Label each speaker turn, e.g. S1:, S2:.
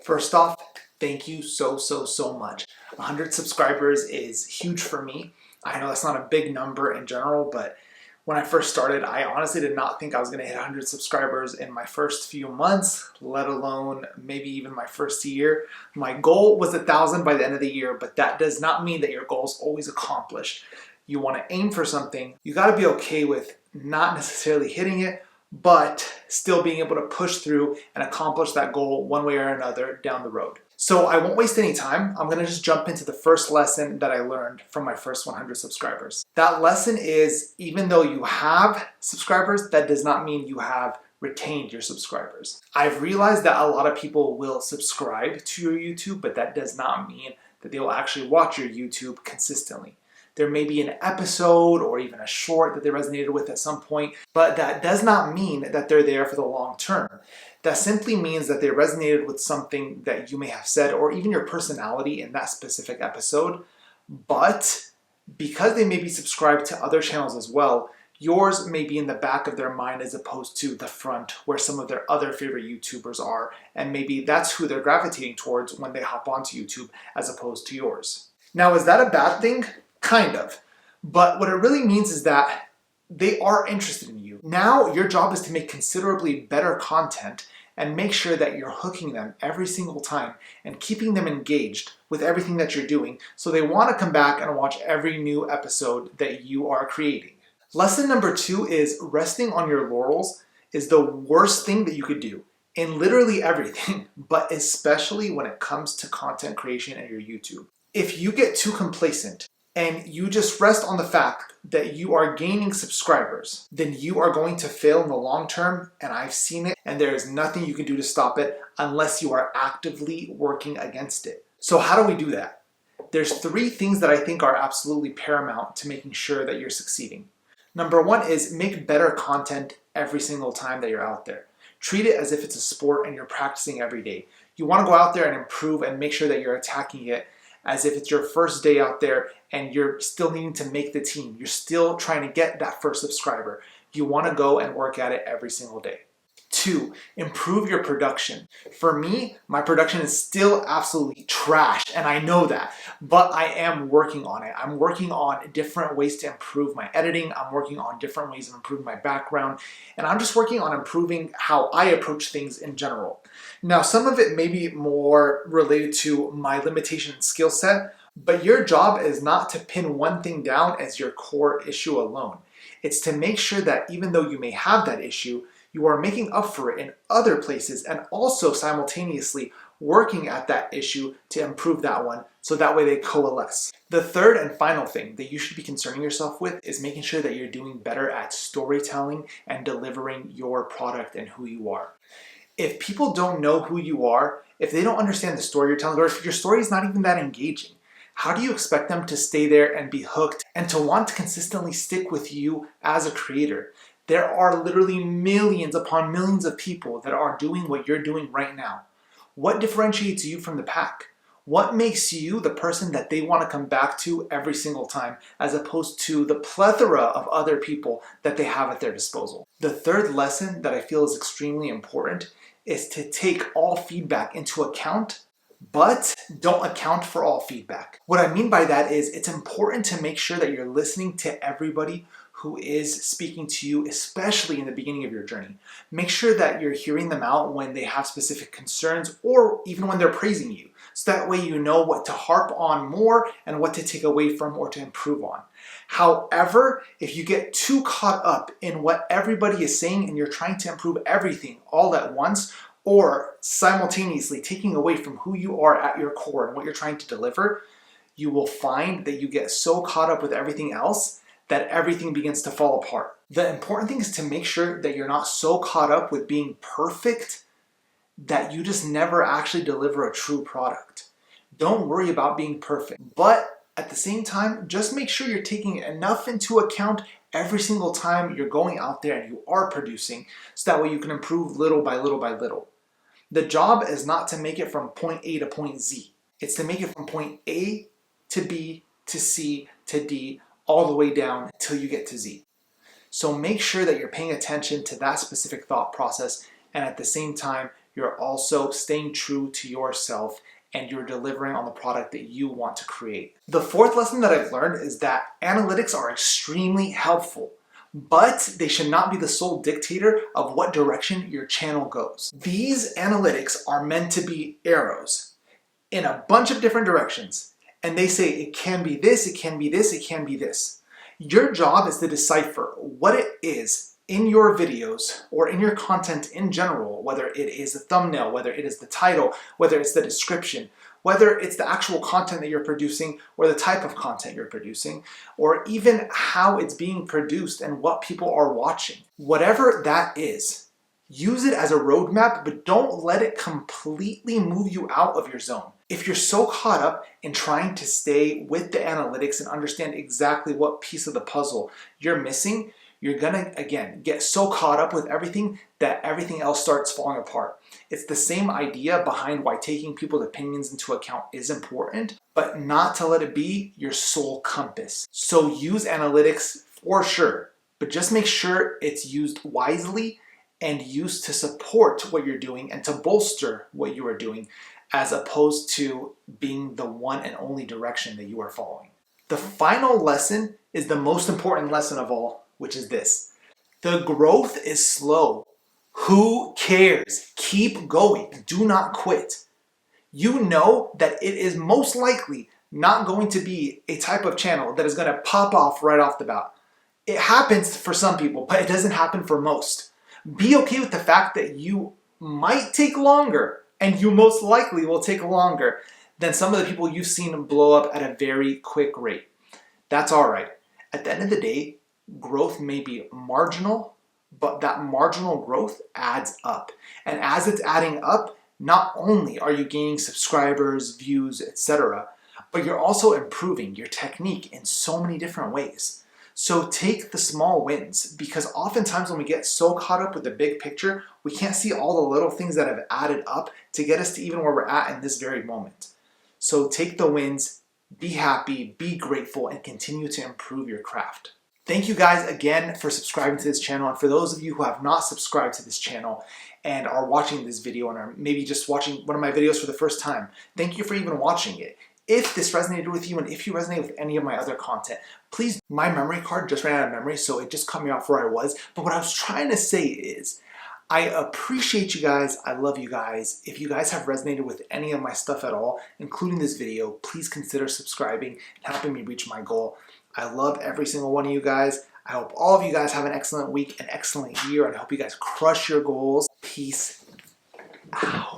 S1: First off, thank you so much. 100 subscribers is huge for me. I know that's not a big number in general, but when I first started, I honestly did not think I was gonna hit 100 subscribers in my first few months, let alone maybe even my first year. My goal was 1,000 by the end of the year, but that does not mean that your goal is always accomplished. You wanna aim for something, you gotta be okay with not necessarily hitting it, but still being able to push through and accomplish that goal one way or another down the road. So I won't waste any time. I'm gonna just jump into the first lesson that I learned from my first 100 subscribers. That lesson is, even though you have subscribers, that does not mean you have retained your subscribers. I've realized that a lot of people will subscribe to your YouTube, but that does not mean that they will actually watch your YouTube consistently. There may be an episode or even a short that they resonated with at some point, but that does not mean that they're there for the long term. That simply means that they resonated with something that you may have said or even your personality in that specific episode, but because they may be subscribed to other channels as well, yours may be in the back of their mind as opposed to the front where some of their other favorite YouTubers are, and maybe that's who they're gravitating towards when they hop onto YouTube as opposed to yours. Now, is that a bad thing? Kind of. But what it really means is that they are interested in you. Now, your job is to make considerably better content and make sure that you're hooking them every single time and keeping them engaged with everything that you're doing so they want to come back and watch every new episode that you are creating. Lesson number 2 is resting on your laurels is the worst thing that you could do in literally everything, but especially when it comes to content creation and your YouTube. If you get too complacent and you just rest on the fact that you are gaining subscribers, then you are going to fail in the long term, and I've seen it, and there is nothing you can do to stop it unless you are actively working against it. So how do we do that? There's 3 things that I think are absolutely paramount to making sure that you're succeeding. Number 1 is make better content every single time that you're out there. Treat it as if it's a sport and you're practicing every day. You want to go out there and improve and make sure that you're attacking it as if it's your first day out there and you're still needing to make the team. You're still trying to get that first subscriber. You want to go and work at it every single day. 2, improve your production. For me, my production is still absolutely trash, and I know that, but I am working on it. I'm working on different ways to improve my editing. I'm working on different ways of improving my background, and I'm just working on improving how I approach things in general. Now, some of it may be more related to my limitation and skill set, but your job is not to pin one thing down as your core issue alone. It's to make sure that even though you may have that issue, you are making up for it in other places and also simultaneously working at that issue to improve that one so that way they coalesce. The third and final thing that you should be concerning yourself with is making sure that you're doing better at storytelling and delivering your product and who you are. If people don't know who you are, if they don't understand the story you're telling, or if your story is not even that engaging, how do you expect them to stay there and be hooked and to want to consistently stick with you as a creator? There are literally millions upon millions of people that are doing what you're doing right now. What differentiates you from the pack? What makes you the person that they want to come back to every single time, as opposed to the plethora of other people that they have at their disposal? The third lesson that I feel is extremely important is to take all feedback into account, but don't account for all feedback. What I mean by that is it's important to make sure that you're listening to everybody who is speaking to you, especially in the beginning of your journey. Make sure that you're hearing them out when they have specific concerns or even when they're praising you. So that way you know what to harp on more and what to take away from or to improve on. However, if you get too caught up in what everybody is saying and you're trying to improve everything all at once, or simultaneously taking away from who you are at your core and what you're trying to deliver, you will find that you get so caught up with everything else that everything begins to fall apart. The important thing is to make sure that you're not so caught up with being perfect that you just never actually deliver a true product. Don't worry about being perfect, but at the same time, just make sure you're taking enough into account every single time you're going out there and you are producing, so that way you can improve little by little by little. The job is not to make it from point A to point Z. It's to make it from point A to B to C to D, all the way down until you get to Z. So make sure that you're paying attention to that specific thought process and at the same time you're also staying true to yourself and you're delivering on the product that you want to create. The fourth lesson that I've learned is that analytics are extremely helpful, but they should not be the sole dictator of what direction your channel goes. These analytics are meant to be arrows in a bunch of different directions, and they say it can be this, it can be this, it can be this. Your job is to decipher what it is in your videos or in your content in general, whether it is the thumbnail, whether it is the title, whether it's the description, whether it's the actual content that you're producing or the type of content you're producing, or even how it's being produced and what people are watching. Whatever that is, use it as a roadmap, but don't let it completely move you out of your zone. If you're so caught up in trying to stay with the analytics and understand exactly what piece of the puzzle you're missing, you're gonna, again, get so caught up with everything that everything else starts falling apart. It's the same idea behind why taking people's opinions into account is important, but not to let it be your sole compass. So use analytics for sure, but just make sure it's used wisely and used to support what you're doing and to bolster what you are doing, as opposed to being the one and only direction that you are following. The final lesson is the most important lesson of all, which is this: the growth is slow. Who cares? Keep going. Do not quit. You know that it is most likely not going to be a type of channel that is going to pop off right off the bat. It happens for some people, but it doesn't happen for most. Be okay with the fact that you might take longer, and you most likely will take longer than some of the people you've seen blow up at a very quick rate. That's all right. At the end of the day, growth may be marginal, but that marginal growth adds up. And as it's adding up, not only are you gaining subscribers, views, etc., but you're also improving your technique in so many different ways. So take the small wins, because oftentimes when we get so caught up with the big picture, we can't see all the little things that have added up to get us to even where we're at in this very moment. So take the wins, be happy, be grateful, and continue to improve your craft. Thank you guys again for subscribing to this channel, and for those of you who have not subscribed to this channel and are watching this video and are maybe just watching one of my videos for the first time, thank you for even watching it. If this resonated with you and if you resonate with any of my other content, please, my memory card just ran out of memory, so it just cut me off where I was. But what I was trying to say is, I appreciate you guys. I love you guys. If you guys have resonated with any of my stuff at all, including this video, please consider subscribing and helping me reach my goal. I love every single one of you guys. I hope all of you guys have an excellent week, an excellent year, and I hope you guys crush your goals. Peace out.